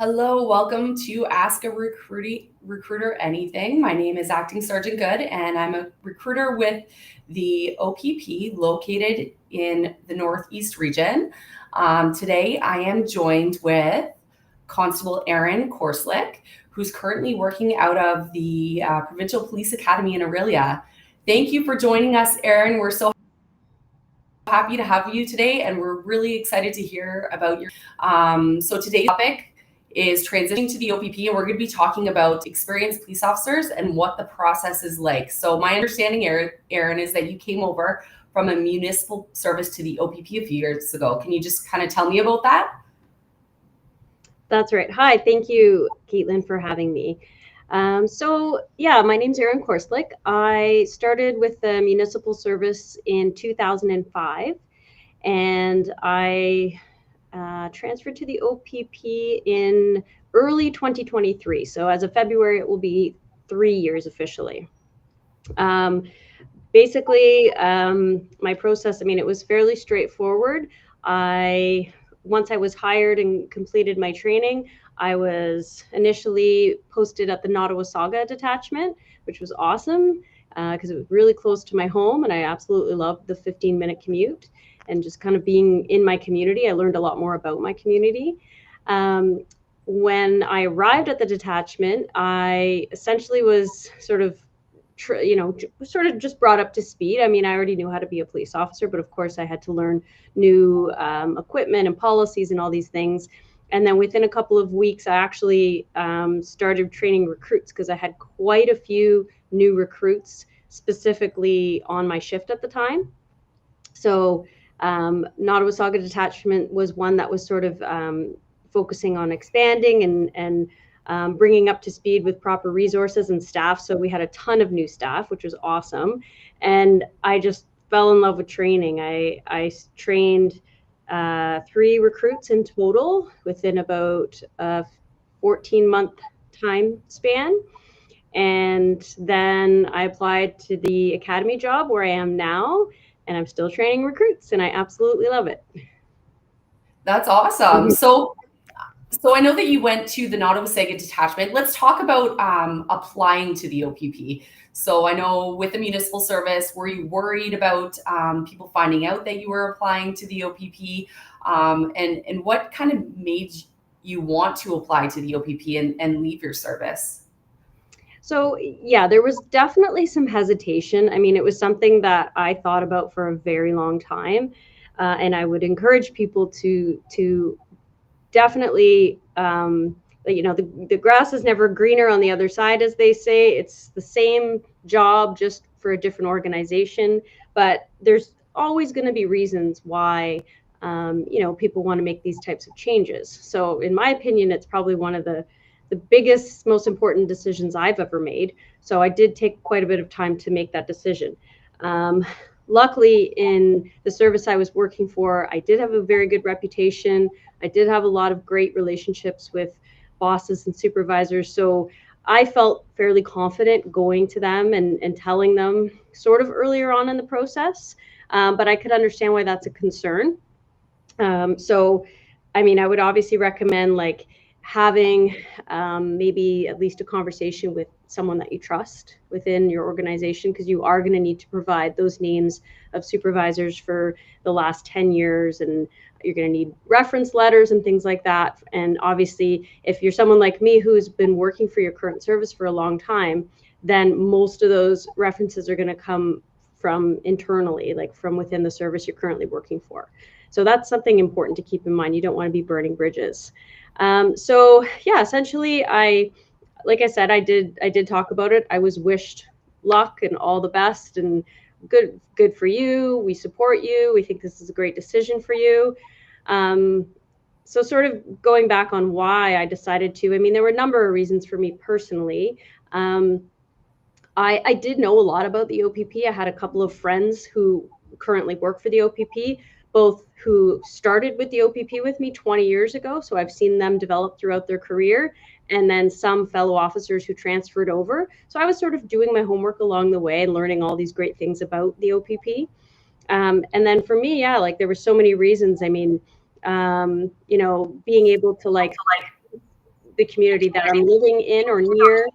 Hello, welcome to Ask a Recruiter Anything. My name is Acting Sergeant Good, and I'm a recruiter with the OPP located in the Northeast region. Today, I am joined with Constable Aaron Korslick, who's currently working out of the Provincial Police Academy in Aurelia. Thank you for joining us, Aaron. We're so happy to have you today, and we're really excited to hear about your. So today's topic is transitioning to the OPP, and we're going to be talking about experienced police officers and what the process is like. So my understanding, Aaron, is that you came over from a municipal service to the OPP a few years ago. Can you just kind of tell me about that? That's right. Hi, thank you, Caitlin, for having me. My name's Aaron Korslick. I started with the municipal service in 2005, and I transferred to the OPP in early 2023. So as of February, it will be 3 years officially. My process, it was fairly straightforward. Once I was hired and completed my training, I was initially posted at the Nottawasaga detachment, which was awesome because it was really close to my home, and I absolutely loved the 15-minute commute. And just kind of being in my community, I learned a lot more about my community. When I arrived at the detachment, I essentially was sort of just brought up to speed. I already knew how to be a police officer, but of course I had to learn new equipment and policies and all these things. And then within a couple of weeks, I actually started training recruits because I had quite a few new recruits specifically on my shift at the time. So Nottawasaga detachment was one that was sort of focusing on expanding and bringing up to speed with proper resources and staff. So we had a ton of new staff, which was awesome. And I just fell in love with training. I trained 3 recruits in total within about a 14-month time span. And then I applied to the academy job where I am now, and I'm still training recruits, and I absolutely love it. That's awesome. So I know that you went to the Nottawasaga detachment. Let's talk about applying to the OPP. So I know with the municipal service, were you worried about people finding out that you were applying to the OPP? And what kind of made you want to apply to the OPP and leave your service? So yeah, there was definitely some hesitation. It was something that I thought about for a very long time, and I would encourage people to definitely, the grass is never greener on the other side, as they say. It's the same job, just for a different organization, but there's always going to be reasons why people want to make these types of changes. So in my opinion, it's probably one of the biggest, most important decisions I've ever made. So I did take quite a bit of time to make that decision. Luckily, in the service I was working for, I did have a very good reputation. I did have a lot of great relationships with bosses and supervisors. So I felt fairly confident going to them and telling them sort of earlier on in the process. But I could understand why that's a concern. I would obviously recommend having maybe at least a conversation with someone that you trust within your organization, because you are going to need to provide those names of supervisors for the last 10 years, and you're going to need reference letters and things like that. And obviously, if you're someone like me who's been working for your current service for a long time, then most of those references are going to come from internally, like from within the service you're currently working for. So that's something important to keep in mind. You don't want to be burning bridges. Essentially, like I said, I did talk about it. I was wished luck and all the best, and good for you. We support you. We think this is a great decision for you. So sort of going back on why I decided to, there were a number of reasons for me personally. I did know a lot about the OPP. I had a couple of friends who currently work for the OPP, both who started with the OPP with me 20 years ago. So I've seen them develop throughout their career, and then some fellow officers who transferred over. So I was sort of doing my homework along the way and learning all these great things about the OPP. And then for me, there were so many reasons. Being able to the community that I'm living in or near.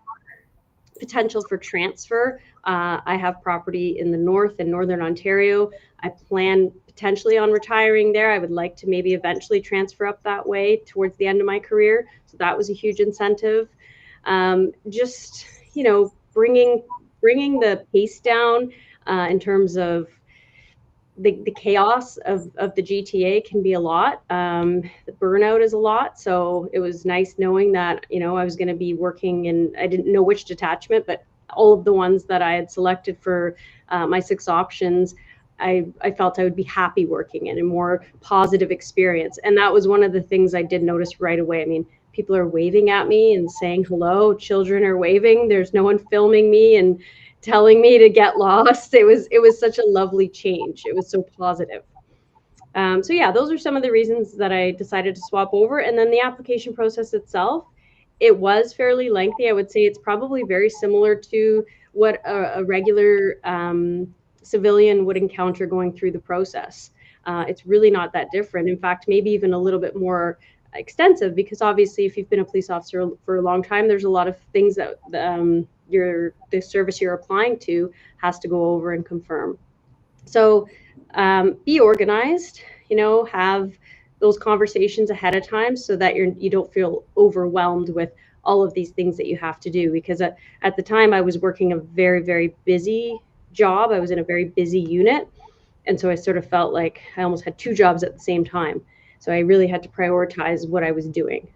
Potential for transfer. I have property in the north and northern Ontario. I plan potentially on retiring there. I would like to maybe eventually transfer up that way towards the end of my career. So that was a huge incentive. Just, you know, bringing the pace down in terms of the chaos of the GTA can be a lot. The burnout is a lot. So it was nice knowing that, you know, I was going to be working in, I didn't know which detachment, but all of the ones that I had selected for my 6 options, I felt I would be happy working in a more positive experience. And that was one of the things I did notice right away. I mean, people are waving at me and saying hello. Children are waving. There's no one filming me and telling me to get lost. It was such a lovely change. It was so positive. So yeah, those are some of the reasons that I decided to swap over. And then the application process itself, it was fairly lengthy. I would say it's probably very similar to what a regular civilian would encounter going through the process. It's really not that different. In fact, maybe even a little bit more extensive, because obviously if you've been a police officer for a long time, there's a lot of things that the service you're applying to has to go over and confirm. So be organized, you know, have those conversations ahead of time so that you don't feel overwhelmed with all of these things that you have to do. Because at the time I was working a very, very busy job. I was in a very busy unit. And so I sort of felt like I almost had 2 jobs at the same time. So I really had to prioritize what I was doing.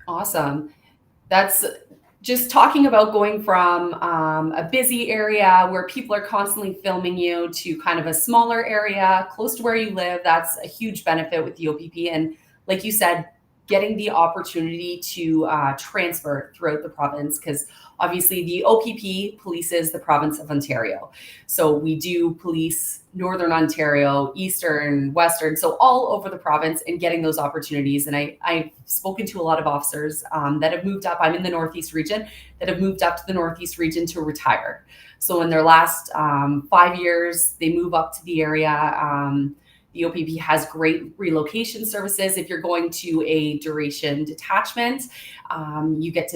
Awesome. That's just talking about going from a busy area where people are constantly filming you to kind of a smaller area close to where you live. That's a huge benefit with the OPP. And like you said, getting the opportunity to transfer throughout the province, because obviously the OPP polices the province of Ontario. So we do police Northern Ontario, Eastern, Western, so all over the province, and getting those opportunities. And I've spoken to a lot of officers that have moved up. I'm in the Northeast region, that have moved up to the Northeast region to retire. So in their last 5 years, they move up to the area. The OPP has great relocation services. If you're going to a duration detachment, you get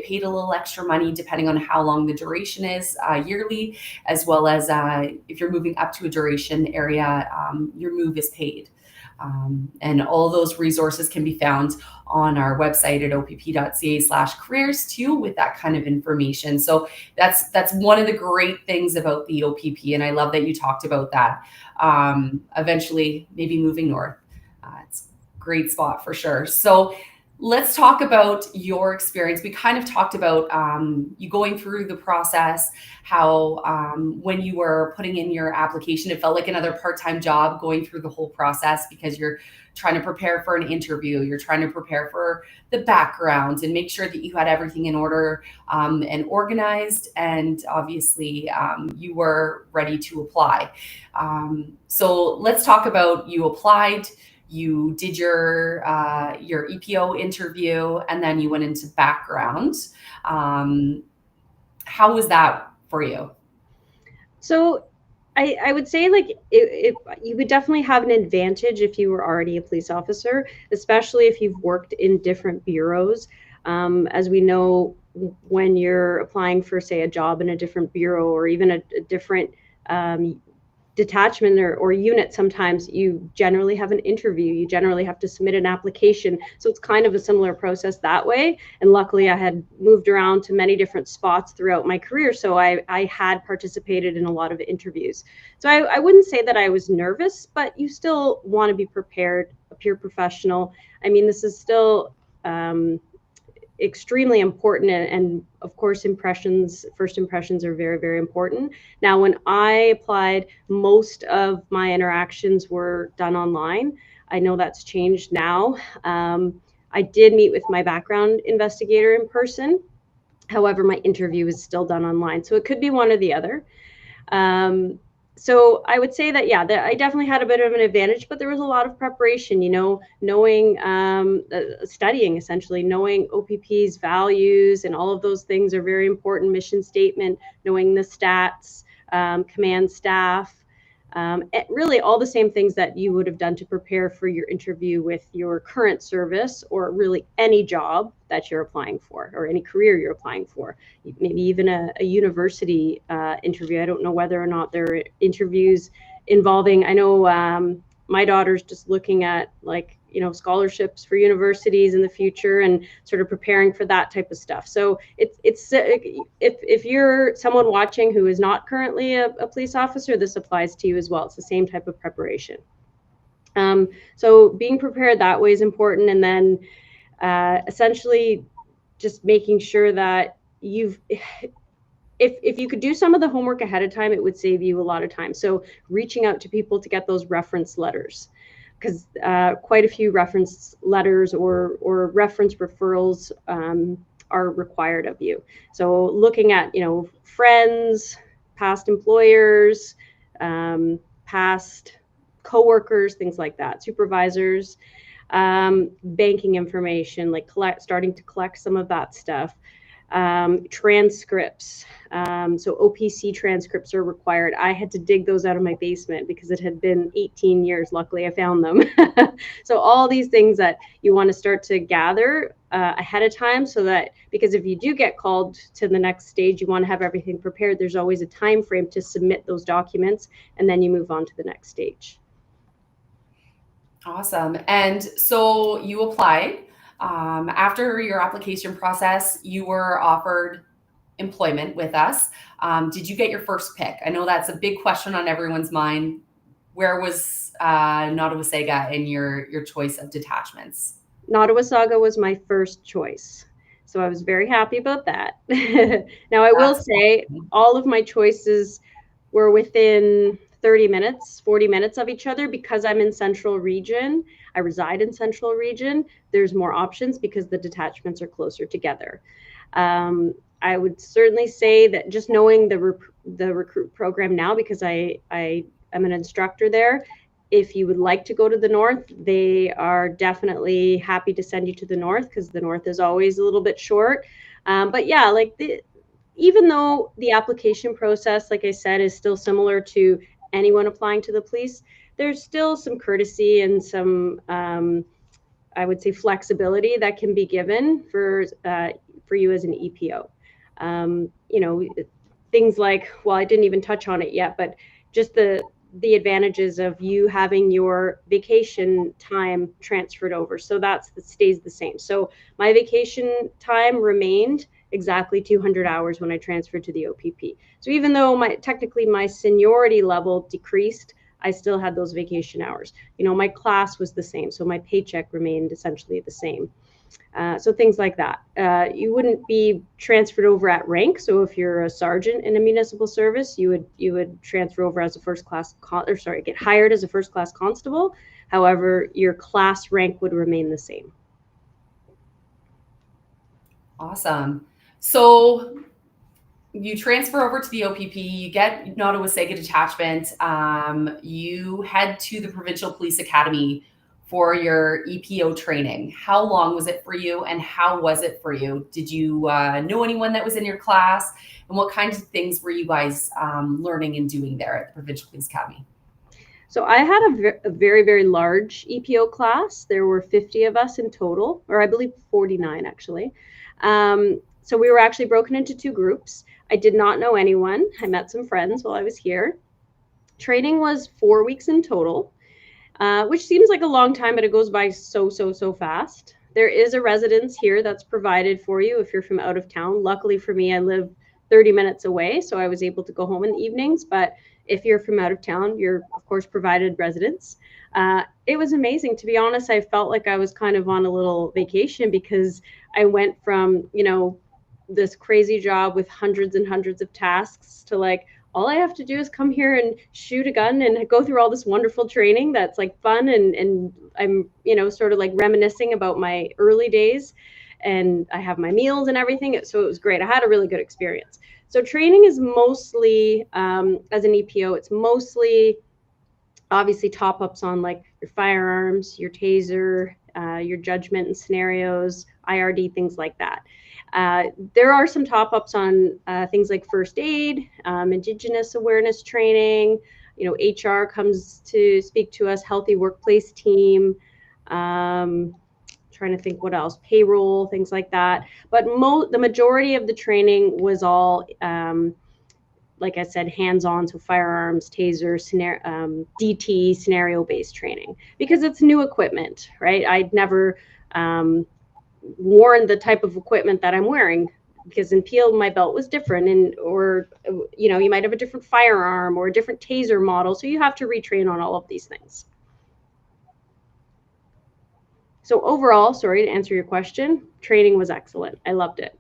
paid a little extra money depending on how long the duration is yearly, as well as if you're moving up to a duration area, your move is paid. And all those resources can be found on our website at opp.ca/careers too, with that kind of information. So that's one of the great things about the OPP, and I love that you talked about that. Eventually, maybe moving north. It's a great spot for sure. So let's talk about your experience. We kind of talked about you going through the process, how when you were putting in your application, it felt like another part-time job going through the whole process, because you're trying to prepare for an interview, you're trying to prepare for the background and make sure that you had everything in order and organized, and obviously you were ready to apply. So let's talk about, you applied, you did your EPO interview, and then you went into background. How was that for you? So I would say, like, you would definitely have an advantage if you were already a police officer, especially if you've worked in different bureaus. As we know, when you're applying for, say, a job in a different bureau, or even a different detachment or unit, sometimes you generally have an interview, you generally have to submit an application. So it's kind of a similar process that way. And luckily I had moved around to many different spots throughout my career, so I had participated in a lot of interviews. So I wouldn't say that I was nervous, but you still want to be prepared, appear professional. I mean, this is still extremely important, and of course first impressions are very, very important. Now, when I applied, most of my interactions were done online. I know that's changed now. I did meet with my background investigator in person. However, my interview is still done online, so it could be one or the other. So I would say that, yeah, that I definitely had a bit of an advantage, but there was a lot of preparation, you know, knowing, studying, essentially, knowing OPP's values and all of those things are very important. Mission statement, knowing the stats, command staff, really all the same things that you would have done to prepare for your interview with your current service, or really any job that you're applying for, or any career you're applying for, maybe even a university interview. I don't know whether or not there are interviews involving, I know my daughter's just looking at like, scholarships for universities in the future and sort of preparing for that type of stuff. So it's if you're someone watching who is not currently a police officer, this applies to you as well. It's the same type of preparation. So being prepared that way is important. And then essentially just making sure that if you could do some of the homework ahead of time, it would save you a lot of time. So reaching out to people to get those reference letters, because quite a few reference letters or reference referrals are required of you. So looking at, friends, past employers, past coworkers, things like that, supervisors, banking information, like starting to collect some of that stuff. Transcripts. So OPC transcripts are required. I had to dig those out of my basement because it had been 18 years. Luckily, I found them. So all these things that you want to start to gather ahead of time, so that, because if you do get called to the next stage, you want to have everything prepared. There's always a time frame to submit those documents, and then you move on to the next stage. Awesome. And so you applied. After your application process, you were offered employment with us. Did you get your first pick? I know that's a big question on everyone's mind. Where was Nottawasaga in your choice of detachments? Nottawasaga was my first choice. So I was very happy about that. Now, I will say all of my choices were within 30 minutes, 40 minutes of each other, because I'm in Central Region. I reside in Central Region. There's more options because the detachments are closer together. I would certainly say that just knowing the recruit program now, because I am an instructor there, if you would like to go to the north, they are definitely happy to send you to the north, because the north is always a little bit short. But yeah, like even though the application process, like I said, is still similar to anyone applying to the police, there's still some courtesy and some, I would say, flexibility that can be given for you as an EPO. Things like, well, I didn't even touch on it yet, but just the advantages of you having your vacation time transferred over. So that stays the same. So my vacation time remained exactly 200 hours when I transferred to the OPP. So even though technically my seniority level decreased, I still had those vacation hours. My class was the same, so my paycheck remained essentially the same. So things like that. You wouldn't be transferred over at rank. So if you're a sergeant in a municipal service, you would transfer over as a first class, get hired as a first class constable. However, your class rank would remain the same. Awesome. So you transfer over to the OPP, you get Nottawasaga detachment, you head to the Provincial Police Academy for your EPO training. How long was it for you, and how was it for you? Did you know anyone that was in your class, and what kinds of things were you guys learning and doing there at the Provincial Police Academy? So I had a very, very large EPO class. There were 50 of us in total, or I believe 49 actually. So we were actually broken into two groups. I did not know anyone. I met some friends while I was here. Training was 4 weeks in total, which seems like a long time, but it goes by so fast. There is a residence here that's provided for you if you're from out of town. Luckily for me, I live 30 minutes away, so I was able to go home in the evenings. But if you're from out of town, you're of course provided residence. It was amazing. To be honest, I felt like I was kind of on a little vacation, because I went from, this crazy job with hundreds and hundreds of tasks to like, all I have to do is come here and shoot a gun and go through all this wonderful training that's like fun. And I'm, sort of like reminiscing about my early days, and I have my meals and everything. So it was great. I had a really good experience. So training is mostly, as an EPO, it's mostly obviously top ups on like your firearms, your taser, your judgment and scenarios, IRD, things like that. There are some top ups on things like first aid, Indigenous awareness training, HR comes to speak to us, healthy workplace team, trying to think what else, payroll, things like that. But the majority of the training was all, like I said, hands-on, so firearms, taser, DT, scenario-based training, because it's new equipment, right? I'd never worn the type of equipment that I'm wearing, because in Peel my belt was different, and or you might have a different firearm or a different taser model, so you have to retrain on all of these things. So overall, sorry, to answer your question, training was excellent. I loved it.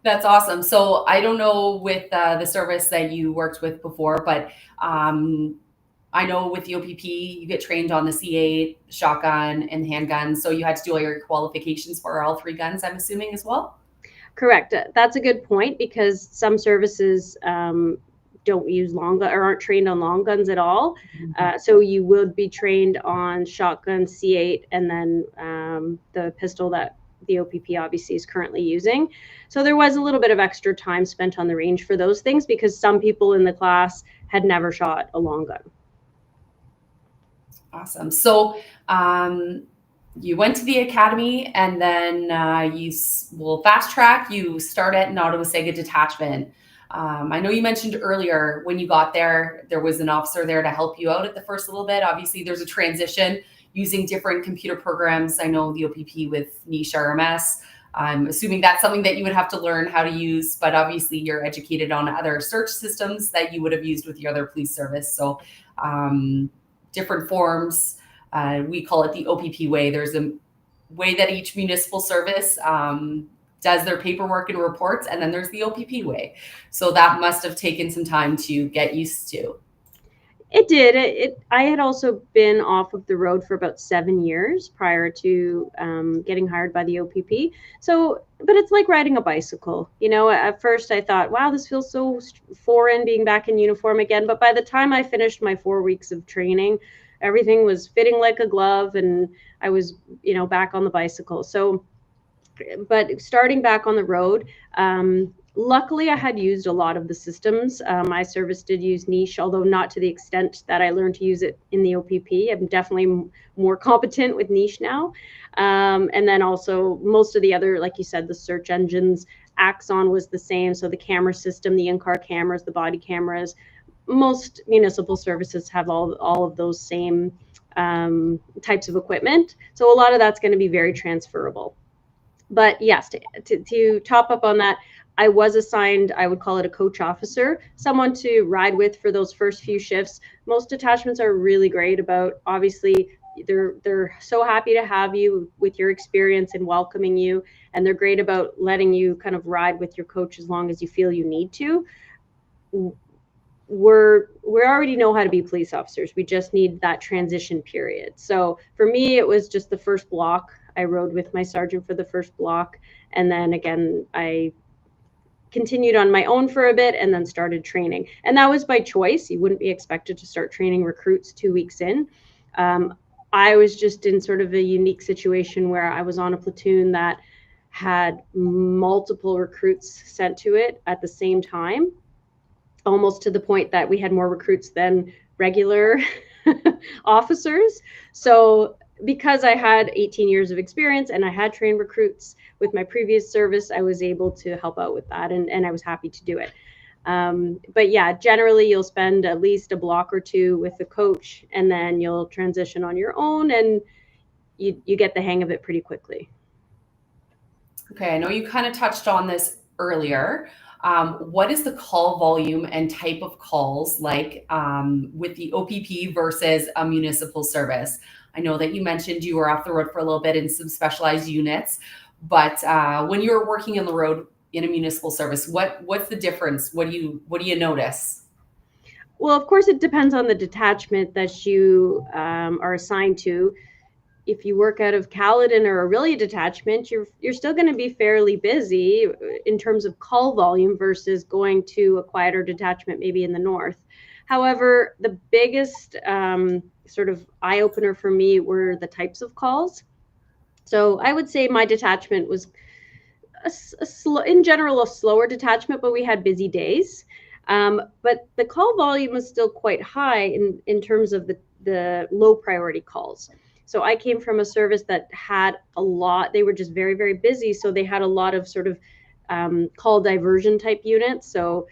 That's awesome. So I don't know with the service that you worked with before, but I know with the OPP, you get trained on the C8, shotgun, and handgun. So you had to do all your qualifications for all three guns, I'm assuming, as well? Correct. That's a good point, because some services don't use long gun or aren't trained on long guns at all. So you would be trained on shotgun, C8, and then the pistol that the OPP obviously is currently using. So there was a little bit of extra time spent on the range for those things, because some people in the class had never shot a long gun. Awesome. So you went to the academy, and then you will fast track. You start at an Ottawa detachment. I know you mentioned earlier when you got there, there was an officer there to help you out at the first little bit. Obviously, there's a transition using different computer programs. I know the OPP with Niche RMS. I'm assuming that's something that you would have to learn how to use, but obviously you're educated on other search systems that you would have used with your other police service. So different forms. We call it the OPP way. There's a way that each municipal service does their paperwork and reports, and then there's the OPP way. So that must have taken some time to get used to. It did. I had also been off of the road for about 7 years prior to getting hired by the OPP. So, but it's like riding a bicycle. At first I thought, wow, this feels so foreign being back in uniform again. But by the time I finished my 4 weeks of training, everything was fitting like a glove, and I was, back on the bicycle. So, but starting back on the road, luckily, I had used a lot of the systems. My service did use Niche, although not to the extent that I learned to use it in the OPP. I'm definitely more competent with Niche now. And then also most of the other, like you said, the search engines, Axon was the same. So the camera system, the in-car cameras, the body cameras, most municipal services have all of those same types of equipment. So a lot of that's going to be very transferable. But yes, to top up on that, I was assigned, I would call it a coach officer, someone to ride with for those first few shifts. Most detachments are really great about, obviously, they're so happy to have you with your experience and welcoming you, and they're great about letting you kind of ride with your coach as long as you feel you need to. We already know how to be police officers. We just need that transition period. So for me, it was just the first block. I rode with my sergeant for the first block, and then again, I continued on my own for a bit and then started training. And that was by choice. You wouldn't be expected to start training recruits 2 weeks in. I was just in sort of a unique situation where I was on a platoon that had multiple recruits sent to it at the same time, almost to the point that we had more recruits than regular officers. So because I had 18 years of experience and I had trained recruits with my previous service, I was able to help out with that, and I was happy to do it. But yeah, generally you'll spend at least a block or two with the coach, and then you'll transition on your own, and you get the hang of it pretty quickly. Okay, I know you kind of touched on this earlier. What is the call volume and type of calls like with the OPP versus a municipal service? I know that you mentioned you were off the road for a little bit in some specialized units, but when you're working on the road in a municipal service, what's the difference? What do you notice? Well, of course, it depends on the detachment that you are assigned to. If you work out of Caledon or Orillia detachment, you're still going to be fairly busy in terms of call volume versus going to a quieter detachment, maybe in the north. However, the biggest sort of eye opener for me were the types of calls. So I would say my detachment was in general a slower detachment, but we had busy days. But the call volume was still quite high in terms of the low priority calls. So I came from a service that had a lot, they were just very, very busy. So they had a lot of sort of call diversion type units. So,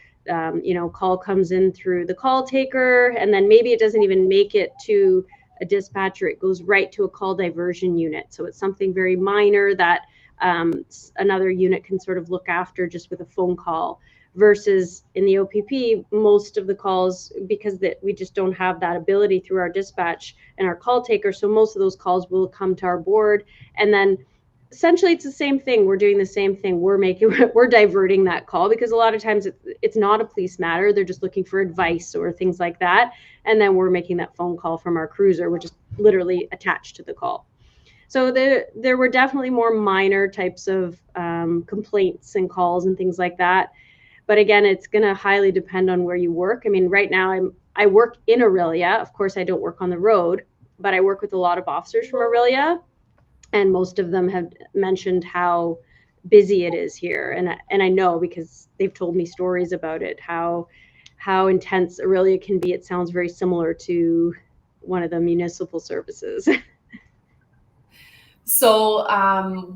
call comes in through the call taker, and then maybe it doesn't even make it to a dispatcher. It goes right to a call diversion unit. So it's something very minor that another unit can sort of look after just with a phone call, versus in the OPP, most of the calls, because we just don't have that ability through our dispatch and our call taker. So most of those calls will come to our board, and then essentially it's the same thing. We're doing the same thing. We're diverting that call, because a lot of times it's not a police matter. They're just looking for advice or things like that. And then we're making that phone call from our cruiser, which is literally attached to the call. So there were definitely more minor types of complaints and calls and things like that. But again, it's going to highly depend on where you work. I mean, right now I work in Aurelia. Of course, I don't work on the road, but I work with a lot of officers from Aurelia, and most of them have mentioned how busy it is here. And I know, because they've told me stories about it, how intense Aurelia can be. It sounds very similar to one of the municipal services. So,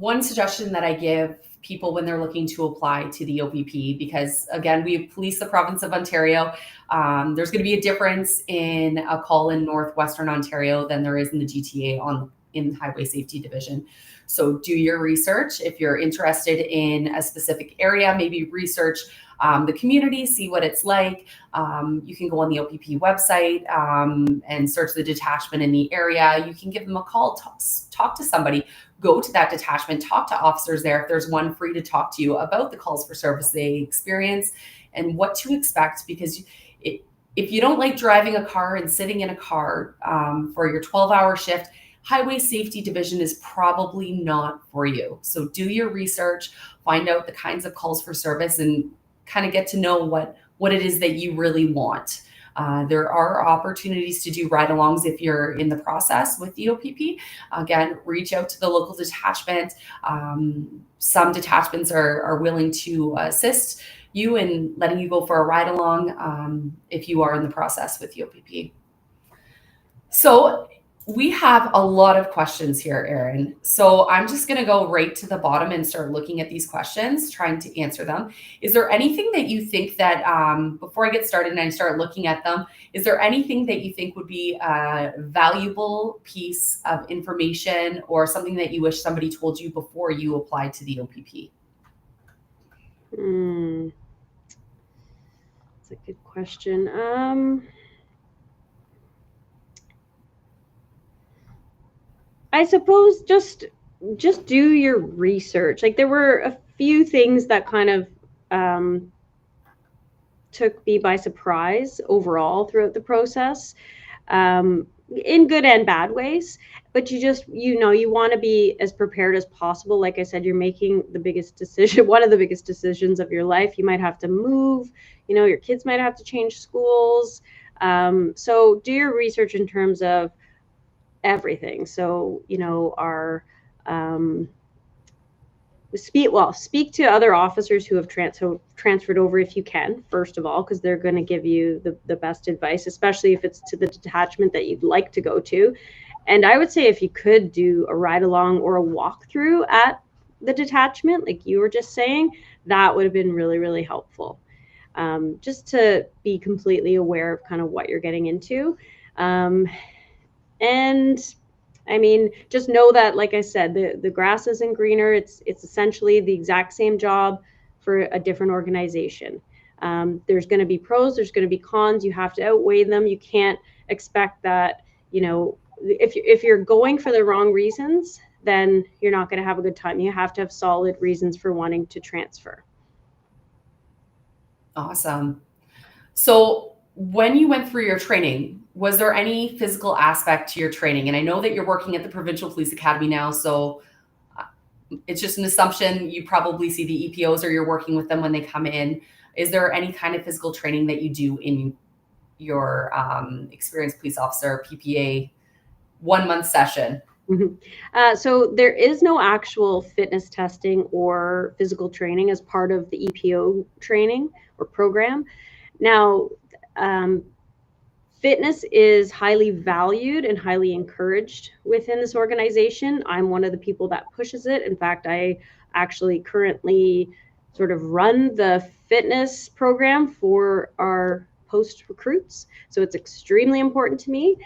one suggestion that I give people when they're looking to apply to the OPP, because again, we police the province of Ontario. There's going to be a difference in a call in Northwestern Ontario than there is in the GTA in Highway Safety Division. So do your research. If you're interested in a specific area, maybe research the community, see what it's like. You can go on the OPP website and search the detachment in the area. You can give them a call, talk to somebody, go to that detachment, talk to officers there if there's one free to talk to you about the calls for service they experience and what to expect. Because if you don't like driving a car and sitting in a car for your 12-hour shift, Highway Safety Division is probably not for you. So do your research, find out the kinds of calls for service, and kind of get to know what it is that you really want. There are opportunities to do ride-alongs if you're in the process with the OPP. Again, reach out to the local detachment. Some detachments are willing to assist you in letting you go for a ride-along if you are in the process with the OPP. So we have a lot of questions here, Erin. So I'm just going to go right to the bottom and start looking at these questions, trying to answer them. Is there anything that you think that, before I get started and I start looking at them, is there anything that you think would be a valuable piece of information or something that you wish somebody told you before you applied to the OPP? That's a good question. I suppose just do your research. Like, there were a few things that kind of took me by surprise overall throughout the process, in good and bad ways. But you want to be as prepared as possible. Like I said, you're making the biggest decision, one of the biggest decisions of your life. You might have to move, your kids might have to change schools. So do your research in terms of everything. So, our speak to other officers who have transferred over if you can, first of all, because they're going to give you the best advice, especially if it's to the detachment that you'd like to go to. And I would say if you could do a ride along or a walkthrough at the detachment, like you were just saying, that would have been really, really helpful. Just to be completely aware of kind of what you're getting into. And I mean, just know that, like I said, the grass isn't greener. It's essentially the exact same job for a different organization. There's going to be pros, there's going to be cons. You have to outweigh them. You can't expect that, if you're going for the wrong reasons, then you're not going to have a good time. You have to have solid reasons for wanting to transfer. Awesome. So when you went through your training, was there any physical aspect to your training? And I know that you're working at the Provincial Police Academy now, so it's just an assumption you probably see the EPOs or you're working with them when they come in. Is there any kind of physical training that you do in your experienced police officer PPA 1 month session? So there is no actual fitness testing or physical training as part of the EPO training or program. Now, um, fitness is highly valued and highly encouraged within this organization. I'm one of the people that pushes it. In fact, I actually currently sort of run the fitness program for our post recruits. So it's extremely important to me.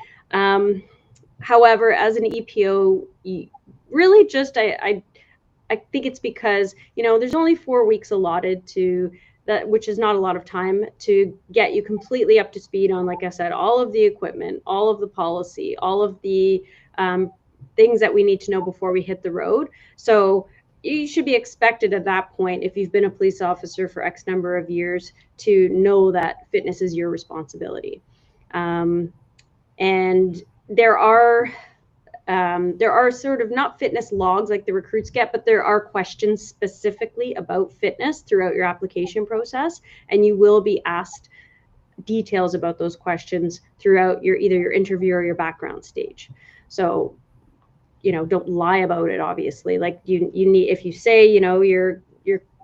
However, as an EPO, really just I think it's because, there's only 4 weeks allotted to that, which is not a lot of time to get you completely up to speed on, like I said, all of the equipment, all of the policy, all of the things that we need to know before we hit the road. So you should be expected at that point, if you've been a police officer for X number of years, to know that fitness is your responsibility. And there are sort of not fitness logs like the recruits get, but there are questions specifically about fitness throughout your application process, and you will be asked details about those questions throughout either your interview or your background stage. So, don't lie about it. Obviously, like you need, if you say, you're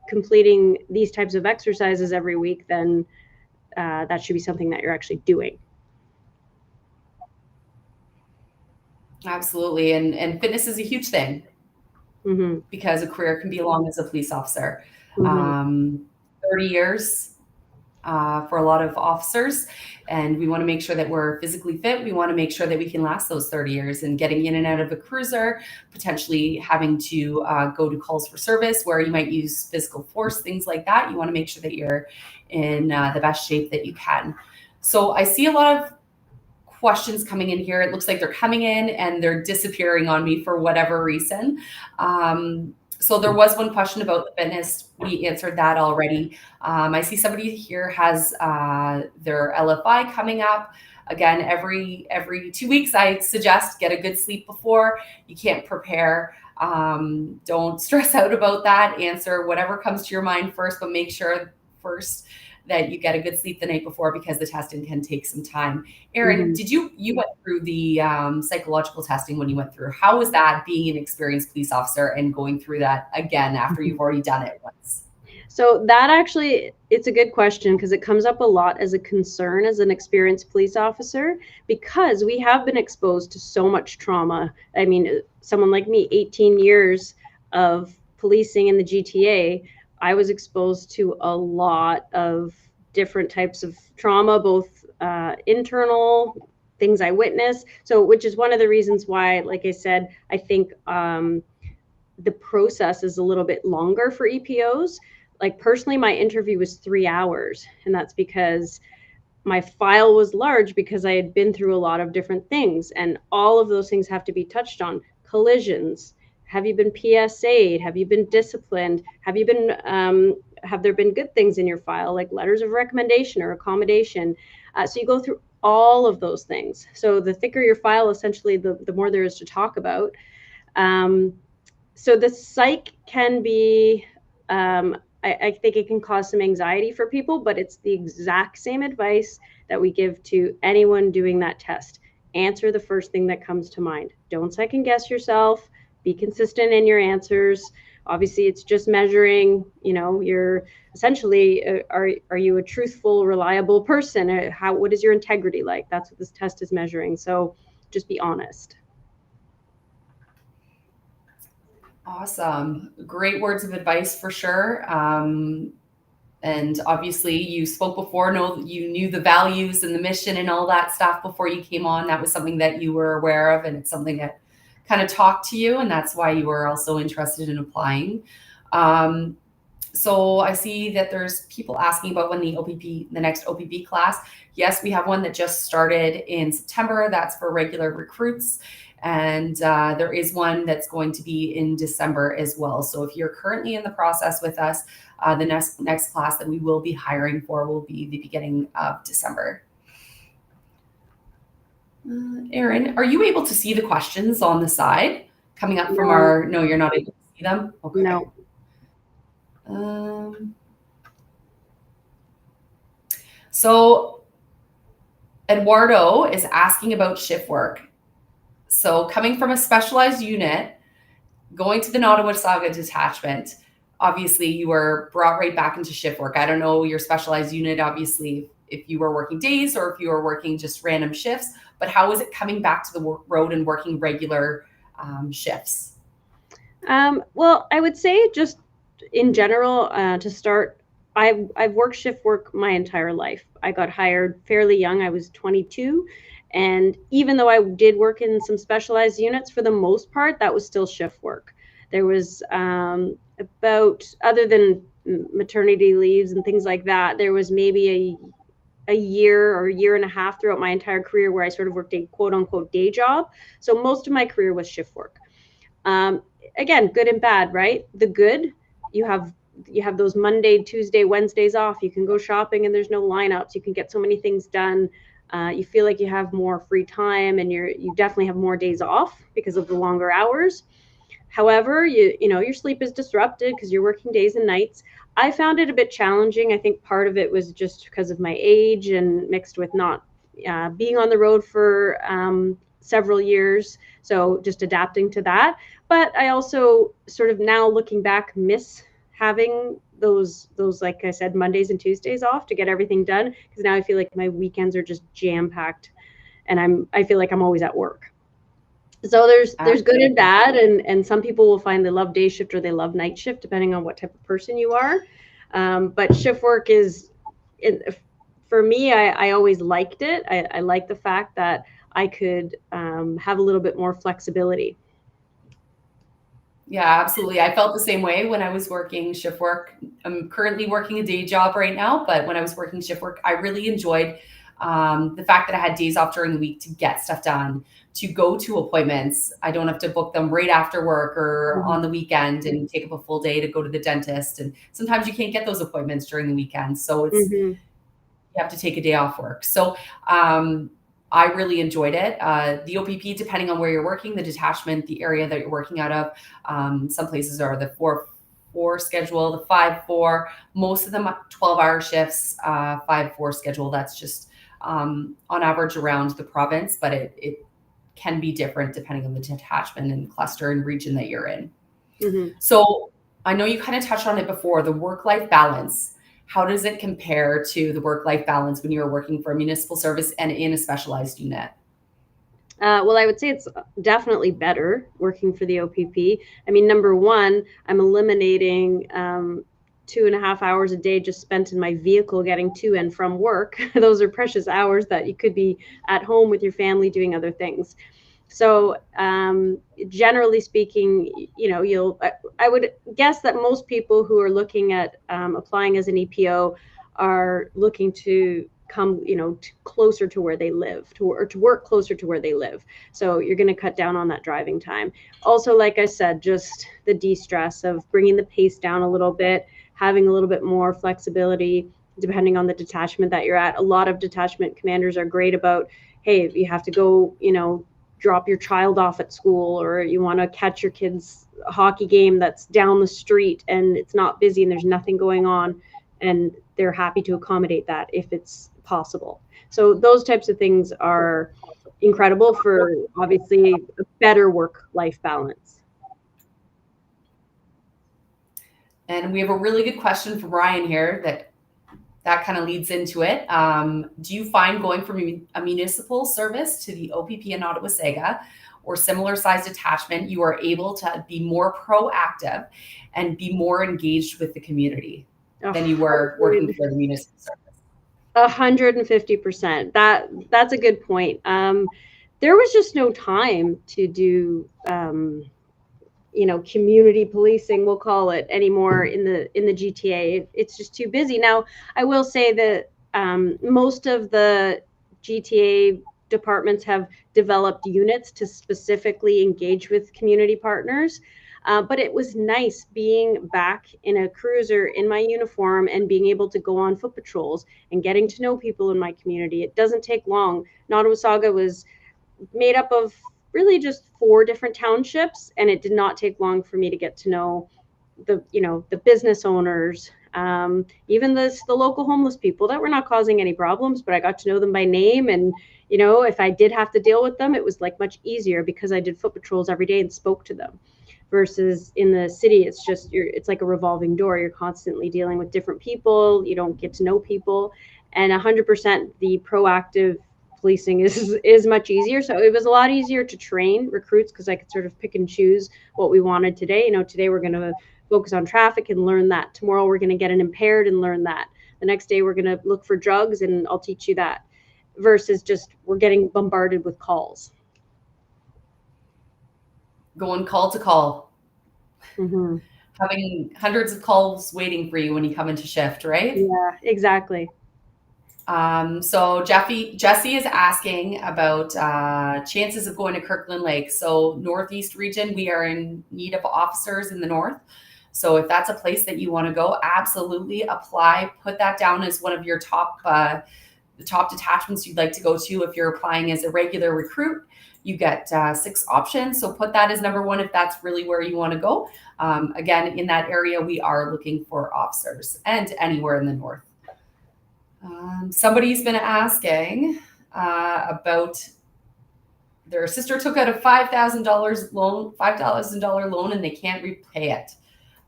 completing these types of exercises every week, then that should be something that you're actually doing. Absolutely. And fitness is a huge thing because a career can be long as a police officer. 30 years for a lot of officers. And we want to make sure that we're physically fit. We want to make sure that we can last those 30 years and getting in and out of a cruiser, potentially having to go to calls for service where you might use physical force, things like that. You want to make sure that you're in the best shape that you can. So I see a lot of questions coming in here. It looks like they're coming in and they're disappearing on me for whatever reason. So there was one question about the fitness. We answered that already. I see somebody here has their LFI coming up. Again, every 2 weeks, I suggest get a good sleep before. You can't prepare. Don't stress out about that. Answer whatever comes to your mind first, but make sure first that you get a good sleep the night before, because the testing can take some time. Erin, did you went through the psychological testing when you went through? How was that, being an experienced police officer and going through that again after you've already done it once? So that actually, it's a good question, because it comes up a lot as a concern as an experienced police officer, because we have been exposed to so much trauma. I mean, someone like me, 18 years of policing in the GTA, I was exposed to a lot of different types of trauma, both internal things I witnessed. So, which is one of the reasons why, like I said, I think the process is a little bit longer for EPOs. Like personally, my interview was 3 hours, and that's because my file was large, because I had been through a lot of different things, and all of those things have to be touched on. Collisions. Have you been PSA'd? Have you been disciplined? Have there been good things in your file, like letters of recommendation or accommodation? So you go through all of those things. So the thicker your file, essentially, the more there is to talk about. So the psych can be, I think it can cause some anxiety for people, but it's the exact same advice that we give to anyone doing that test. Answer the first thing that comes to mind. Don't second guess yourself. Be consistent in your answers. Obviously, it's just measuring, you're essentially, are you a truthful, reliable person? What is your integrity like? That's what this test is measuring. So just be honest. Awesome. Great words of advice for sure. And obviously you spoke before, you knew the values and the mission and all that stuff before you came on. That was something that you were aware of, and it's something that kind of talked to you, and that's why you were also interested in applying. So I see that there's people asking about when the next OPP class. Yes, we have one that just started in September. That's for regular recruits. And there is one that's going to be in December as well. So if you're currently in the process with us, the next class that we will be hiring for will be the beginning of December. Erin, are you able to see the questions on the side coming up from our? No, you're not able to see them? Okay. No. So Eduardo is asking about shift work. So coming from a specialized unit, going to the Nottawasaga detachment, obviously you were brought right back into shift work. I don't know your specialized unit, obviously, if you were working days or if you were working just random shifts, but how was it coming back to the road and working regular shifts? Well, I would say just in general, to start, I've worked shift work my entire life. I got hired fairly young. I was 22. And even though I did work in some specialized units, for the most part, that was still shift work. There was about, other than maternity leaves and things like that, there was maybe a year or a year and a half throughout my entire career where I sort of worked a quote unquote day job. So most of my career was shift work. Um, Again, good and bad, right? The good, you have those Monday, Tuesday, Wednesdays off. You can go shopping and there's no lineups. You can get so many things done. You feel like you have more free time, and you definitely have more days off because of the longer hours. However, you know your sleep is disrupted because you're working days and nights. I found it a bit challenging. I think part of it was just because of my age and mixed with not being on the road for several years. So just adapting to that. But I also sort of now looking back miss having those like I said, Mondays and Tuesdays off to get everything done, because now I feel like my weekends are just jam packed, and I feel like I'm always at work. So there's good and Absolutely. bad, and some people will find they love day shift or they love night shift depending on what type of person you are. But shift work is, for me, I always liked it. I like the fact that I could have a little bit more flexibility. Yeah, absolutely. I felt the same way when I was working shift work. I'm currently working a day job right now, but when I was working shift work, I really enjoyed the fact that I had days off during the week to get stuff done, to go to appointments. I don't have to book them right after work or Mhm. on the weekend and take up a full day to go to the dentist. And sometimes you can't get those appointments during the weekend. So Mhm. you have to take a day off work. So I really enjoyed it. The OPP, depending on where you're working, the detachment, the area that you're working out of, some places are the 4-4 schedule, the 5-4, most of them 12-hour shifts, 5-4 schedule. That's just on average around the province, but it can be different depending on the detachment and cluster and region that you're in. Mhm. So I know you kind of touched on it before, the work-life balance. How does it compare to the work-life balance when you're working for a municipal service and in a specialized unit? Well, I would say it's definitely better working for the OPP. I mean, number one, I'm eliminating 2.5 hours a day just spent in my vehicle getting to and from work. Those are precious hours that you could be at home with your family doing other things. So, generally speaking, you know, I would guess that most people who are looking at applying as an EPO are looking to come, closer to where they live, or to work closer to where they live. So you're going to cut down on that driving time. Also, like I said, just the de-stress of bringing the pace down a little bit, having a little bit more flexibility depending on the detachment that you're at. A lot of detachment commanders are great about, hey, if you have to go, drop your child off at school, or you want to catch your kid's hockey game that's down the street and it's not busy and there's nothing going on, and they're happy to accommodate that if it's possible. So those types of things are incredible for obviously a better work life balance. And we have a really good question from Ryan here that kind of leads into it. Do you find going from a municipal service to the OPP in Ottawa-Sega or similar sized detachment, you are able to be more proactive and be more engaged with the community A than you were working hundred for the municipal service? 150%. That's a good point. There was just no time to do community policing, we'll call it, anymore in the GTA. It's just too busy. Now, I will say that most of the GTA departments have developed units to specifically engage with community partners. But it was nice being back in a cruiser in my uniform and being able to go on foot patrols and getting to know people in my community. It doesn't take long. Nottawasaga was made up of really just 4 different townships, and it did not take long for me to get to know the business owners, Even the local homeless people that were not causing any problems, but I got to know them by name. And, you know, if I did have to deal with them, it was like much easier because I did foot patrols every day and spoke to them. Versus in the city, it's just it's like a revolving door. You're constantly dealing with different people. You don't get to know people, and 100% the proactive policing is much easier. So it was a lot easier to train recruits because I could sort of pick and choose what we wanted today. You know, today we're going to focus on traffic and learn that. Tomorrow we're going to get an impaired and learn that. The next day we're going to look for drugs and I'll teach you that. Versus just we're getting bombarded with calls. Going call to call. Mm-hmm. Having hundreds of calls waiting for you when you come into shift, right? Yeah, exactly. So Jesse is asking about chances of going to Kirkland Lake. So Northeast region, we are in need of officers in the north. So if that's a place that you want to go, absolutely apply. Put that down as one of your the top detachments you'd like to go to. If you're applying as a regular recruit, you get 6 options. So put that as number 1 if that's really where you want to go. Again, in that area, we are looking for officers and anywhere in the north. Somebody's been asking about their sister took out a $5,000 loan and they can't repay it.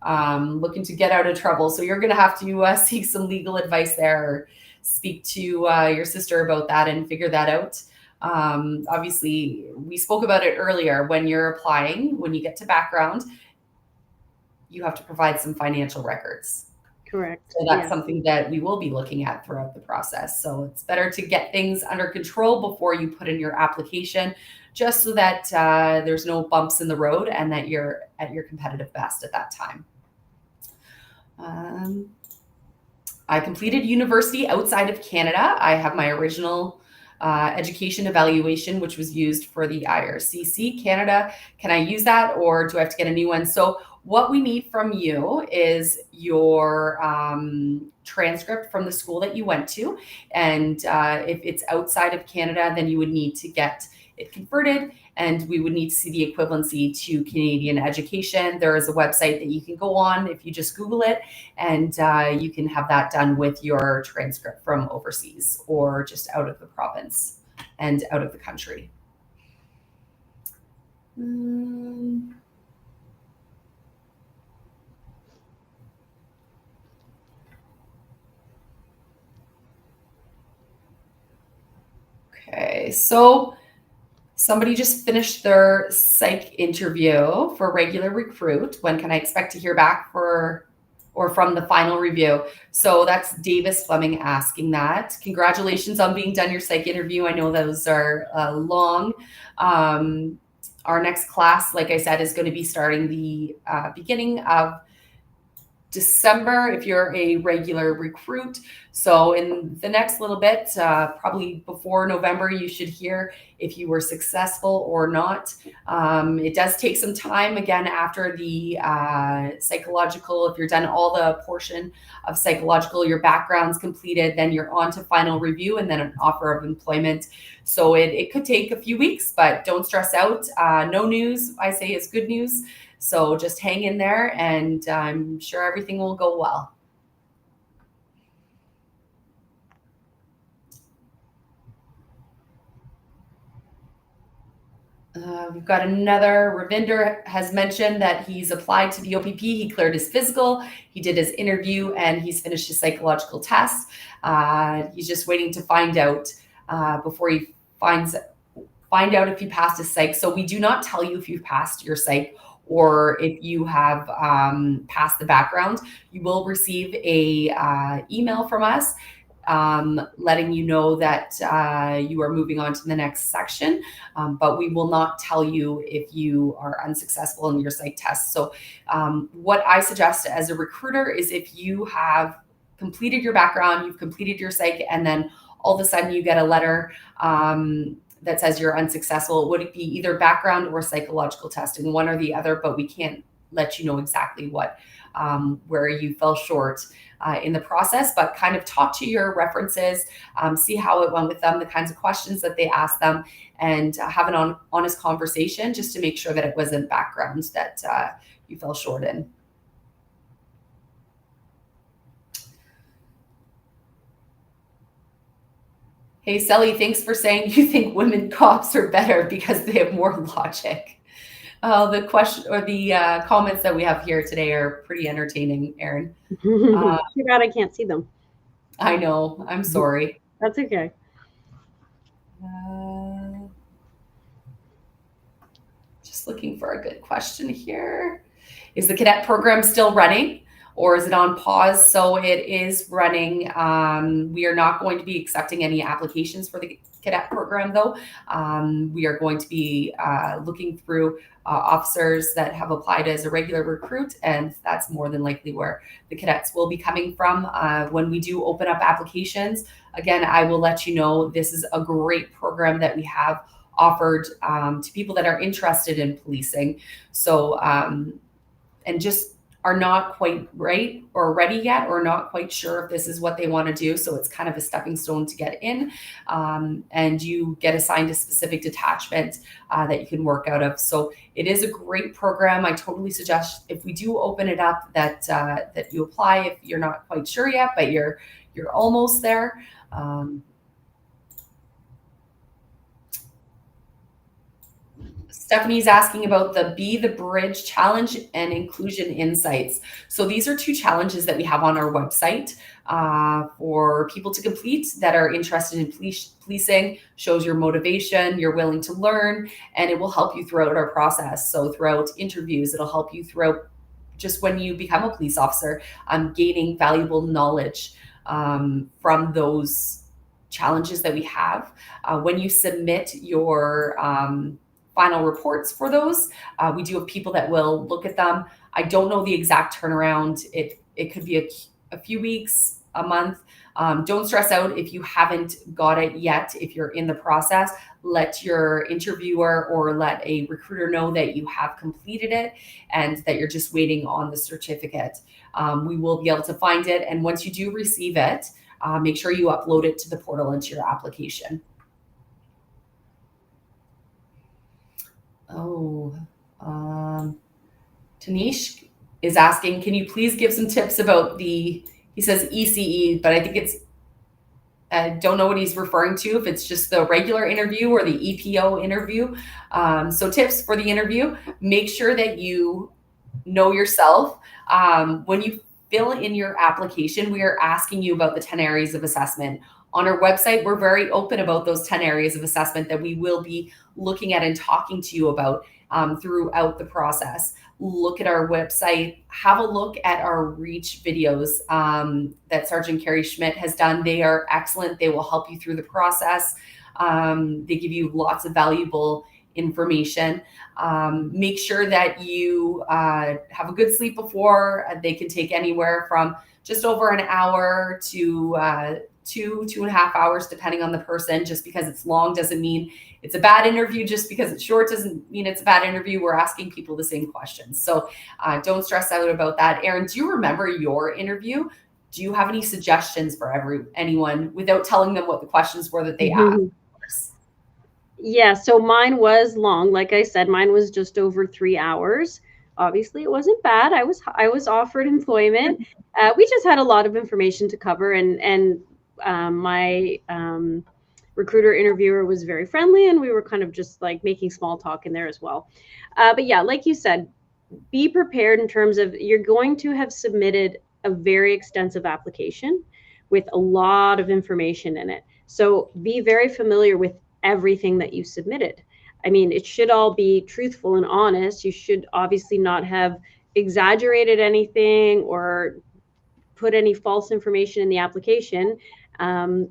Looking to get out of trouble. So you're going to have to seek some legal advice there, or speak to your sister about that and figure that out. Obviously, we spoke about it earlier. When you're applying, when you get to background, you have to provide some financial records. Correct. So that's something that we will be looking at throughout the process. So it's better to get things under control before you put in your application, just so that there's no bumps in the road and that you're at your competitive best at that time. I completed university outside of Canada. I have my original education evaluation, which was used for the IRCC Canada. Can I use that, or do I have to get a new one? So what we need from you is your transcript from the school that you went to. And if it's outside of Canada, then you would need to get it converted, and we would need to see the equivalency to Canadian education. There is a website that you can go on if you just Google it, and you can have that done with your transcript from overseas or just out of the province and out of the country. Okay, so somebody just finished their psych interview for regular recruit. When can I expect to hear back from the final review? So that's Davis Fleming asking that. Congratulations on being done your psych interview. I know those are long. Our next class, like I said, is going to be starting the beginning of December if you're a regular recruit. So in the next little bit, probably before November, you should hear if you were successful or not. It does take some time, again, after the psychological. If you're done all the portion of psychological, your background's completed, then you're on to final review and then an offer of employment. So it could take a few weeks, but don't stress out. No news, I say, is good news. So just hang in there, and I'm sure everything will go well. We've got another. Ravinder has mentioned that he's applied to the OPP. He cleared his physical. He did his interview, and he's finished his psychological test. He's just waiting to find out before he find out if he passed his psych. So we do not tell you if you've passed your psych or if you have passed the background. You will receive a email from us letting you know that you are moving on to the next section, but we will not tell you if you are unsuccessful in your psych test. So what I suggest as a recruiter is if you have completed your background, you've completed your psych, and then all of a sudden you get a letter that says you're unsuccessful, would it be either background or psychological testing, one or the other, but we can't let you know exactly what where you fell short in the process, but kind of talk to your references, see how it went with them, the kinds of questions that they asked them, and have an honest conversation just to make sure that it wasn't background that you fell short in. Hey, Sally, thanks for saying you think women cops are better because they have more logic. The question or the comments that we have here today are pretty entertaining, Erin. Too bad I can't see them. I know. I'm sorry. That's okay. Just looking for a good question here. Is the cadet program still running or is it on pause? So it is running. We are not going to be accepting any applications for the cadet program, though. We are going to be looking through officers that have applied as a regular recruit, and that's more than likely where the cadets will be coming from. When we do open up applications, again, I will let you know. This is a great program that we have offered to people that are interested in policing. So, and just are not quite right or ready yet, or not quite sure if this is what they want to do. So it's kind of a stepping stone to get in, and you get assigned a specific detachment that you can work out of. So it is a great program. I totally suggest if we do open it up that that you apply if you're not quite sure yet, but you're almost there. Stephanie's asking about the Be the Bridge Challenge and Inclusion Insights. So these are two challenges that we have on our website for people to complete that are interested in policing, shows your motivation, you're willing to learn, and it will help you throughout our process. So throughout interviews, it'll help you throughout just when you become a police officer, gaining valuable knowledge from those challenges that we have. When you submit your final reports for those, we do have people that will look at them. I don't know the exact turnaround. It could be a few weeks, a month. Don't stress out if you haven't got it yet. If you're in the process, let your interviewer or let a recruiter know that you have completed it and that you're just waiting on the certificate. We will be able to find it. And once you do receive it, make sure you upload it to the portal into your application. Oh, Tanish is asking, can you please give some tips about he says ECE, but I think it's, I don't know what he's referring to, if it's just the regular interview or the EPO interview. So tips for the interview, make sure that you know yourself. When you fill in your application, we are asking you about the 10 areas of assessment. On our website, we're very open about those 10 areas of assessment that we will be looking at and talking to you about throughout the process. Look at our website, have a look at our reach videos that Sergeant Carrie Schmidt has done. They are excellent. They will help you through the process. They give you lots of valuable information. Make sure that you have a good sleep before. They can take anywhere from just over an hour to 2.5 hours, depending on the person. Just because it's long doesn't mean it's a bad interview. Just because it's short doesn't mean it's a bad interview. We're asking people the same questions. So don't stress out about that. Erin, do you remember your interview? Do you have any suggestions for anyone without telling them what the questions were that they asked? Yeah, so mine was long. Like I said, mine was just over 3 hours. Obviously, it wasn't bad. I was offered employment. We just had a lot of information to cover, and my recruiter interviewer was very friendly, and we were kind of just like making small talk in there as well. But yeah, like you said, be prepared in terms of you're going to have submitted a very extensive application with a lot of information in it. So be very familiar with everything that you submitted. I mean, it should all be truthful and honest. You should obviously not have exaggerated anything or put any false information in the application,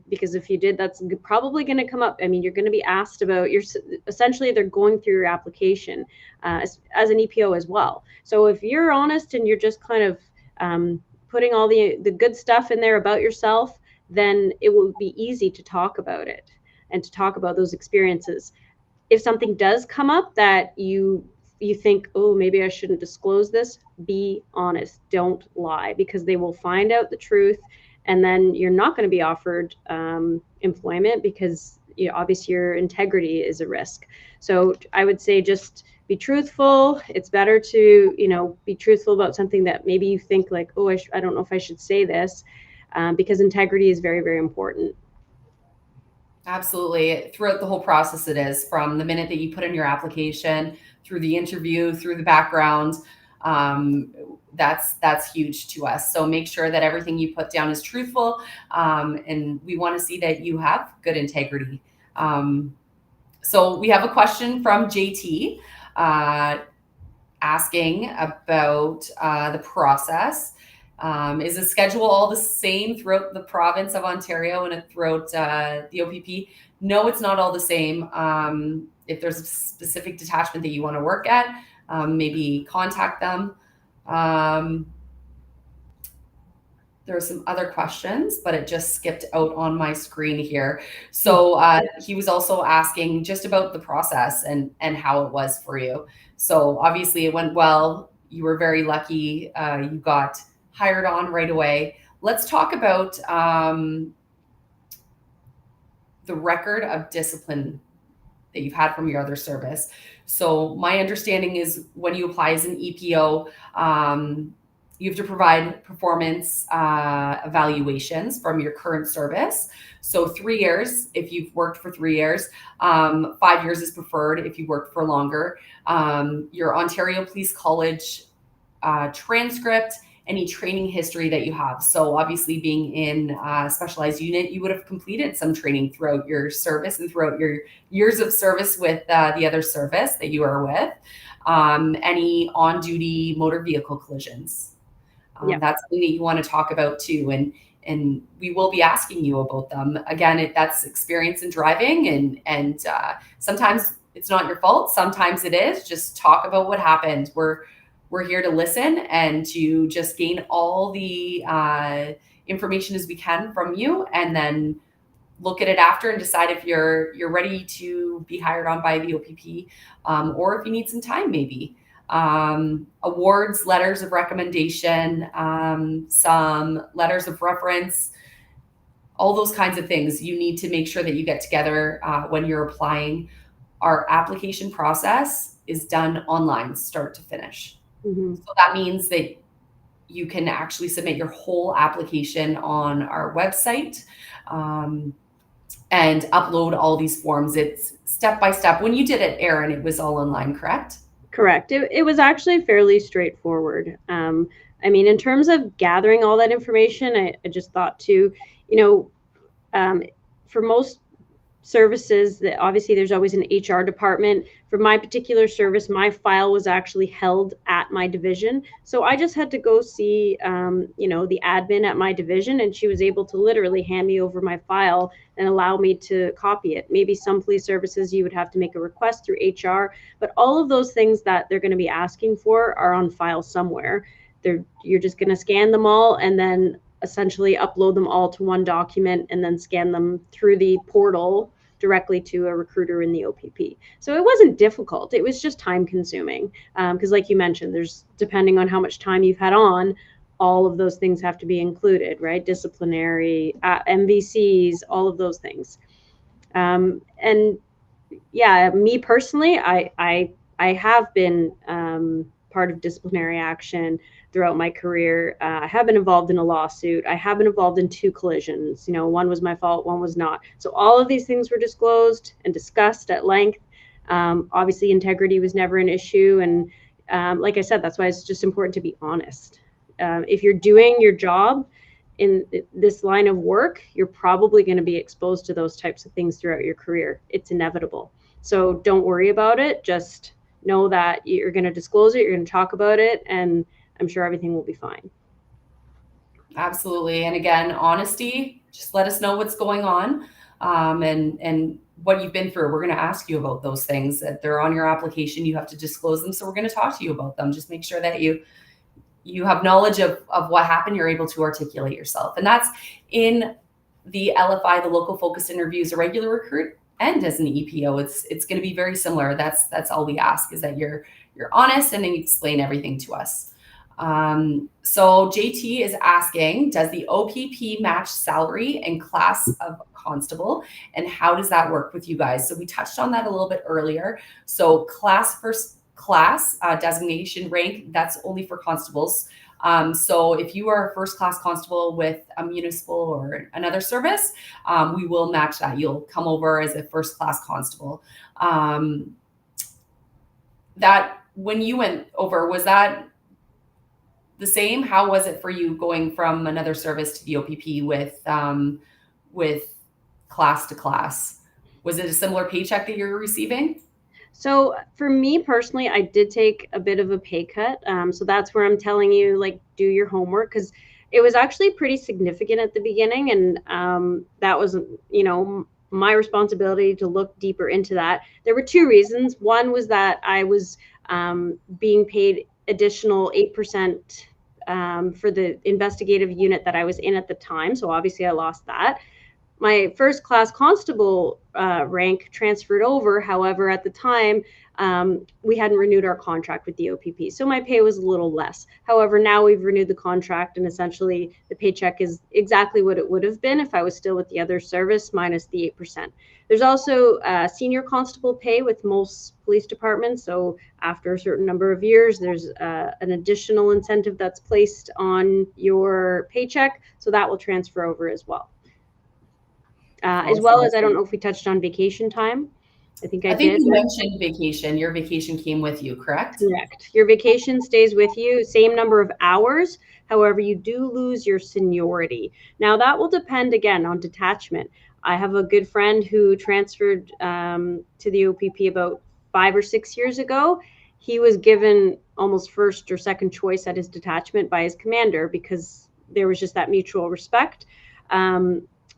because if you did, that's probably going to come up. I mean, you're going to be asked about essentially they're going through your application as an EPO as well. So if you're honest and you're just kind of putting all the good stuff in there about yourself, then it will be easy to talk about it and to talk about those experiences. If something does come up that you think, oh, maybe I shouldn't disclose this, be honest. Don't lie, because they will find out the truth, and then you're not going to be offered employment because obviously your integrity is a risk. So I would say just be truthful. It's better to be truthful about something that maybe you think like, oh, I don't know if I should say this, because integrity is very, very important. Absolutely. Throughout the whole process, it is from the minute that you put in your application, through the interview, through the background. Um, that's huge to us. So make sure that everything you put down is truthful, and we want to see that you have good integrity. So we have a question from JT. Uh, Asking about the process. Is the schedule all the same throughout the province of Ontario and throughout the OPP? No, it's not all the same. If there's a specific detachment that you want to work at, maybe contact them. Um, there are some other questions, but it just skipped out on my screen here. So he was also asking just about the process and how it was for you. So obviously it went well. You were very lucky. You got hired on right away. Let's talk about the record of discipline that you've had from your other service. So my understanding is when you apply as an EPO, you have to provide performance evaluations from your current service. So 3 years if you've worked for 3 years, 5 years is preferred if you worked for longer. Your Ontario Police College transcript, any training history that you have. So obviously being in a specialized unit, you would have completed some training throughout your service and throughout your years of service with the other service that you are with. Any on-duty motor vehicle collisions. That's something that you want to talk about too. And we will be asking you about them. Again, that's experience in driving, and sometimes it's not your fault. Sometimes it is. Just talk about what happened. We're here to listen and to just gain all the information as we can from you, and then look at it after and decide if you're ready to be hired on by the OPP, or if you need some time maybe. Awards, letters of recommendation, some letters of reference, all those kinds of things you need to make sure that you get together when you're applying. Our application process is done online, start to finish. Mm-hmm. So that means that you can actually submit your whole application on our website, and upload all these forms. It's step by step. When you did it, Erin, it was all online, correct? Correct. It was actually fairly straightforward. I mean, in terms of gathering all that information, I just thought to, for most services that obviously there's always an HR department. For my particular service, my file was actually held at my division. So I just had to go see, the admin at my division, and she was able to literally hand me over my file and allow me to copy it. Maybe some police services you would have to make a request through HR, but all of those things that they're going to be asking for are on file somewhere. You're just going to scan them all and then essentially upload them all to one document and then scan them through the portal directly to a recruiter in the OPP. So it wasn't difficult. It was just time consuming. Because like you mentioned, there's, depending on how much time you've had on, all of those things have to be included, right? Disciplinary, MVCs, all of those things. And yeah, me personally, I have been part of disciplinary action throughout my career. I have been involved in a lawsuit. I have been involved in 2 collisions. One was my fault, one was not. So all of these things were disclosed and discussed at length. Obviously, integrity was never an issue. And like I said, that's why it's just important to be honest. If you're doing your job in this line of work, you're probably going to be exposed to those types of things throughout your career. It's inevitable. So don't worry about it. Just know that you're going to disclose it, you're going to talk about it, and I'm sure everything will be fine. Absolutely. And again, honesty, just let us know what's going on, and what you've been through. We're going to ask you about those things that they're on your application. You have to disclose them. So we're going to talk to you about them. Just make sure that you have knowledge of what happened. You're able to articulate yourself. And that's in the LFI, the local focused interviews, a regular recruit and as an EPO, it's going to be very similar. That's all we ask, is that you're honest and then you explain everything to us. So JT is asking, does the OPP match salary and class of constable, and how does that work with you guys? So we touched on that a little bit earlier. So class designation rank, that's only for constables. So if you are a first class constable with a municipal or another service, we will match that. You'll come over as a first class constable. That when you went over, was that the same? How was it for you going from another service to the OPP with class to class? Was it a similar paycheck that you're receiving? So for me personally, I did take a bit of a pay cut. So that's where I'm telling you, like, do your homework, because it was actually pretty significant at the beginning, and that was, my responsibility to look deeper into that. There were two reasons. One was that I was being paid additional 8% for the investigative unit that I was in at the time. So obviously I lost that. My first class constable rank transferred over. However, at the time, we hadn't renewed our contract with the OPP. So my pay was a little less. However, now we've renewed the contract, and essentially the paycheck is exactly what it would have been if I was still with the other service, minus the 8%. There's also senior constable pay with most police departments. So after a certain number of years, there's an additional incentive that's placed on your paycheck. So that will transfer over as well. As well as, I don't know if we touched on vacation time. I think I think did. you mentioned vacation. Your vacation came with you, correct? Correct. Your vacation stays with you, same number of hours. However, you do lose your seniority. Now, that will depend, again, on detachment. I have a good friend who transferred to the OPP about 5 or 6 years ago. He was given almost first or second choice at his detachment by his commander because there was just that mutual respect.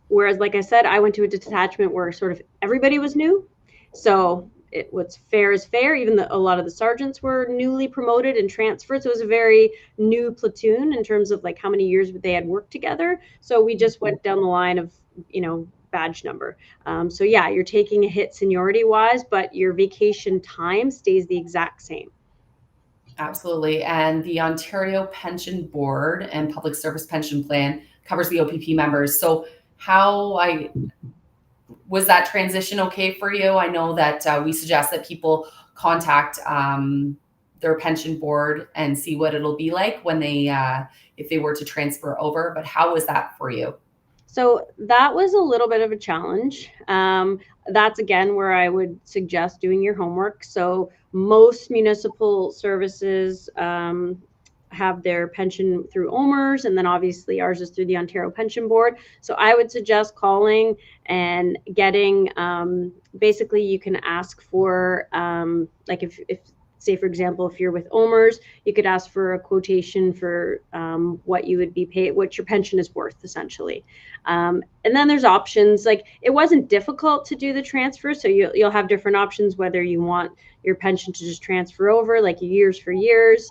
Whereas, like I said, I went to a detachment where sort of everybody was new. So what's fair is fair. Even a lot of the sergeants were newly promoted and transferred. So it was a very new platoon in terms of like how many years they had worked together. So we just went down the line of, badge number. So yeah, you're taking a hit seniority wise, but your vacation time stays the exact same. Absolutely. And the Ontario Pension Board and Public Service Pension Plan covers the OPP members. So was that transition okay for you? I know that we suggest that people contact their pension board and see what it'll be like when if they were to transfer over. But how was that for you? So that was a little bit of a challenge. That's again where I would suggest doing your homework. So most municipal services have their pension through OMERS, and then obviously ours is through the Ontario Pension Board. So I would suggest calling and getting, basically you can ask for, like if say, for example, if you're with OMERS, you could ask for a quotation for what you would be paid, what your pension is worth, essentially. And then there's options. Like, it wasn't difficult to do the transfer, so you'll have different options, whether you want your pension to just transfer over, like years for years,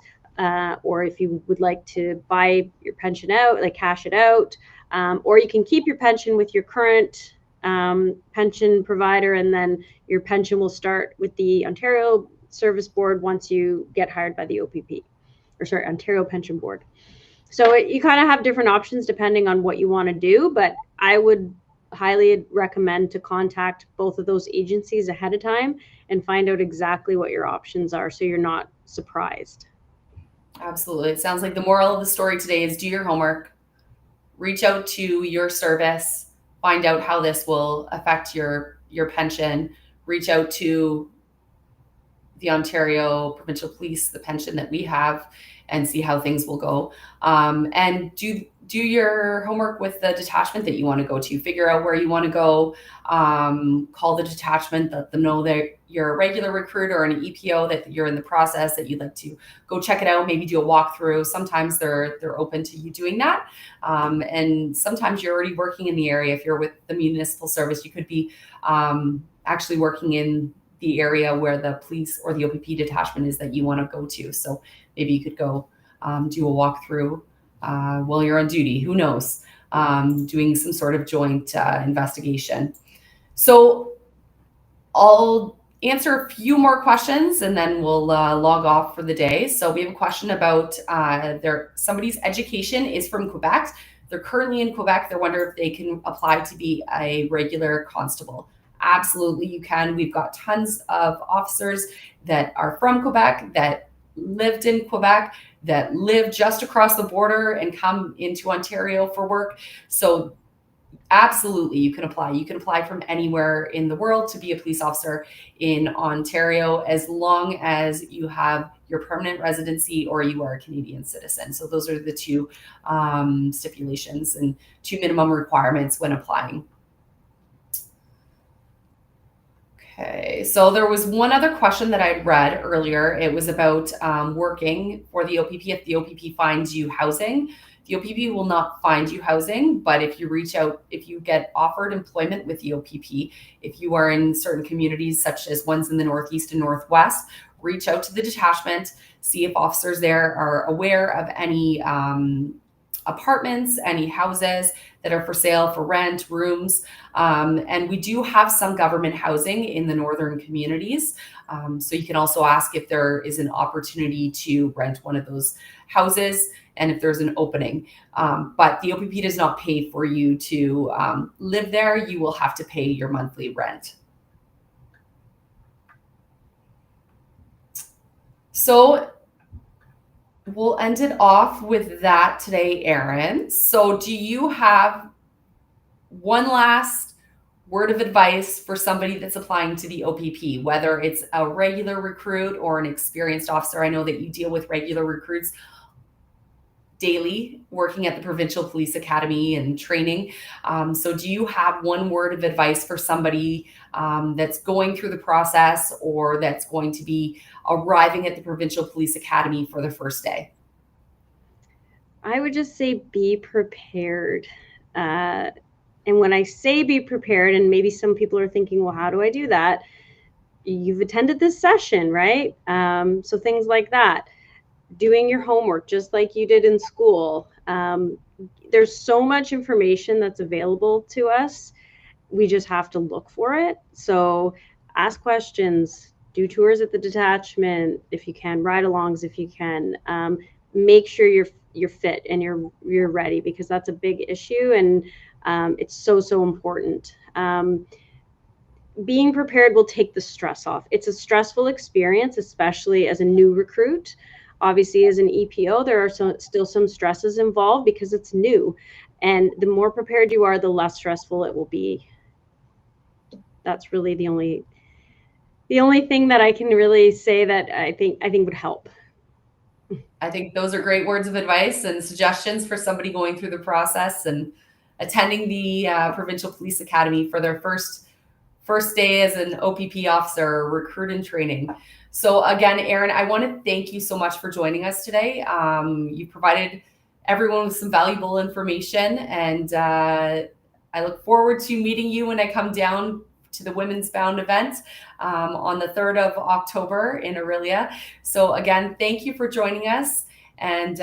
or if you would like to buy your pension out, like cash it out, or you can keep your pension with your current pension provider, and then your pension will start with the Ontario Service Board once you get hired by the OPP, or sorry, Ontario Pension Board. So you kind of have different options depending on what you want to do, but I would highly recommend to contact both of those agencies ahead of time and find out exactly what your options are so you're not surprised. Absolutely. It sounds like the moral of the story today is do your homework, reach out to your service, find out how this will affect your pension, reach out to the Ontario Provincial Police, the pension that we have, and see how things will go. And do your homework with the detachment that you want to go to. Figure out where you want to go. Call the detachment, let them know that you're a regular recruit or an EPO, that you're in the process, that you'd like to go check it out, maybe do a walkthrough. Sometimes they're open to you doing that. And sometimes you're already working in the area. If you're with the municipal service, you could be actually working in the area where the police or the OPP detachment is that you want to go to. So maybe you could go do a walkthrough while you're on duty. Who knows? Doing some sort of joint investigation. So I'll answer a few more questions and then we'll log off for the day. So we have a question about somebody's education is from Quebec. They're currently in Quebec. They're wondering if they can apply to be a regular constable. Absolutely, you can. We've got tons of officers that are from Quebec that lived in Quebec, that live just across the border and come into Ontario for work. So absolutely, you can apply. You can apply from anywhere in the world to be a police officer in Ontario, as long as you have your permanent residency or you are a Canadian citizen. So those are the two stipulations and two minimum requirements when applying. Okay, so there was one other question that I'd read earlier. It was about working for the OPP. If the OPP finds you housing, the OPP will not find you housing, but if you reach out, if you get offered employment with the OPP, if you are in certain communities, such as ones in the Northeast and Northwest, reach out to the detachment, see if officers there are aware of any apartments, any houses that are for sale for rent, rooms. And we do have some government housing in the northern communities. So you can also ask if there is an opportunity to rent one of those houses and if there's an opening. But the OPP does not pay for you to live there. You will have to pay your monthly rent. So we'll end it off with that today, Erin. So do you have one last word of advice for somebody that's applying to the OPP, whether it's a regular recruit or an experienced officer? I know that you deal with regular recruits daily working at the Provincial Police Academy and training. So do you have one word of advice for somebody that's going through the process or that's going to be arriving at the Provincial Police Academy for the first day? I would just say be prepared. And when I say be prepared, and maybe some people are thinking, well, how do I do that? You've attended this session, right? So things like that. Doing your homework just like you did in school. There's so much information that's available to us. We just have to look for it. So ask questions, do tours at the detachment if you can, ride-alongs if you can. Make sure you're fit and you're ready, because that's a big issue, and it's so important. Being prepared will take the stress off. It's a stressful experience, especially as a new recruit. Obviously, as an EPO, there are still some stresses involved because it's new. And the more prepared you are, the less stressful it will be. That's really the only thing that I can really say that I think would help. I think those are great words of advice and suggestions for somebody going through the process and attending the Provincial Police Academy for their first day as an OPP officer, recruit in training. So again, Erin, I want to thank you so much for joining us today. You provided everyone with some valuable information, and I look forward to meeting you when I come down to the Women's Bound event on the 3rd of October in Orillia. So again, thank you for joining us. And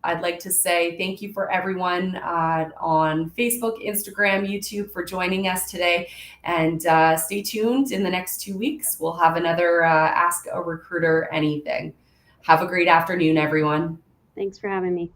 I'd like to say thank you for everyone on Facebook, Instagram, YouTube for joining us today. And stay tuned. In the next 2 weeks, we'll have another Ask a Recruiter Anything. Have a great afternoon, everyone. Thanks for having me.